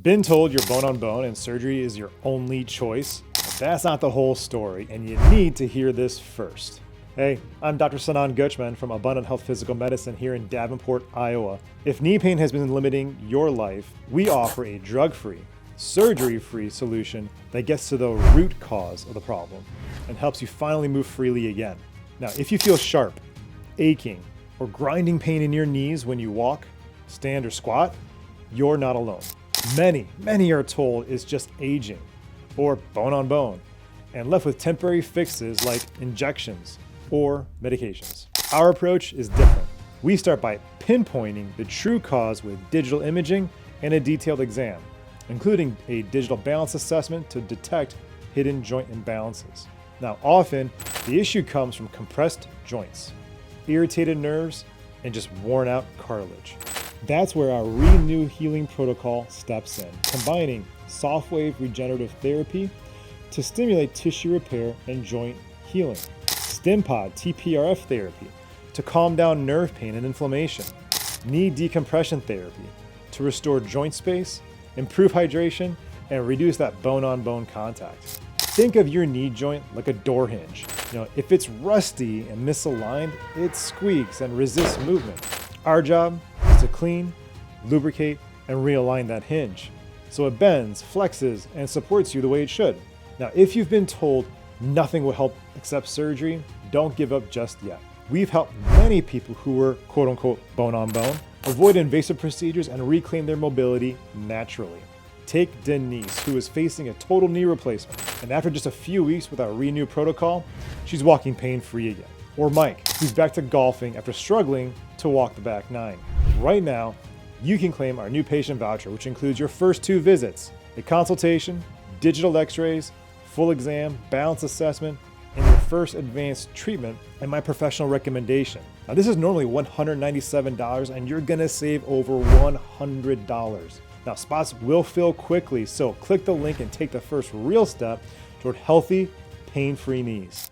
Been told you're bone on bone and surgery is your only choice? But that's not the whole story, and you need to hear this first. Hey, I'm Dr. Sinan Gocmen from Abundant Health Physical Medicine here in Davenport, Iowa. If knee pain has been limiting your life, we offer a drug-free, surgery-free solution that gets to the root cause of the problem and helps you finally move freely again. Now, if you feel sharp, aching, or grinding pain in your knees when you walk, stand, or squat, you're not alone. Many are told it's just aging or bone on bone and left with temporary fixes like injections or medications. Our approach is different. We start by pinpointing the true cause with digital imaging and a detailed exam, including a digital balance assessment to detect hidden joint imbalances. Now, often the issue comes from compressed joints, irritated nerves, and just worn out cartilage. That's where our Renew Healing Protocol steps in, combining SoftWave Regenerative Therapy to stimulate tissue repair and joint healing, tPRF Therapy to calm down nerve pain and inflammation, Knee Decompression Therapy to restore joint space, improve hydration, and reduce that bone-on-bone contact. Think of your knee joint like a door hinge. If it's rusty and misaligned, it squeaks and resists movement. Our job is to clean, lubricate, and realign that hinge so it bends, flexes, and supports you the way it should. Now, if you've been told nothing will help except surgery, don't give up just yet. We've helped many people who were quote-unquote bone on bone avoid invasive procedures and reclaim their mobility naturally. Take Denise, who is facing a total knee replacement, and after just a few weeks with our Renew protocol, she's walking pain-free again. Or Mike, who's back to golfing after struggling to walk the back nine. Right now, you can claim our new patient voucher, which includes your first 2 visits, a consultation, digital x-rays, full exam, balance assessment, and your first advanced treatment and my professional recommendation. Now, this is normally $197, and you're gonna save over $100. Now, spots will fill quickly, so click the link and take the first real step toward healthy, pain-free knees.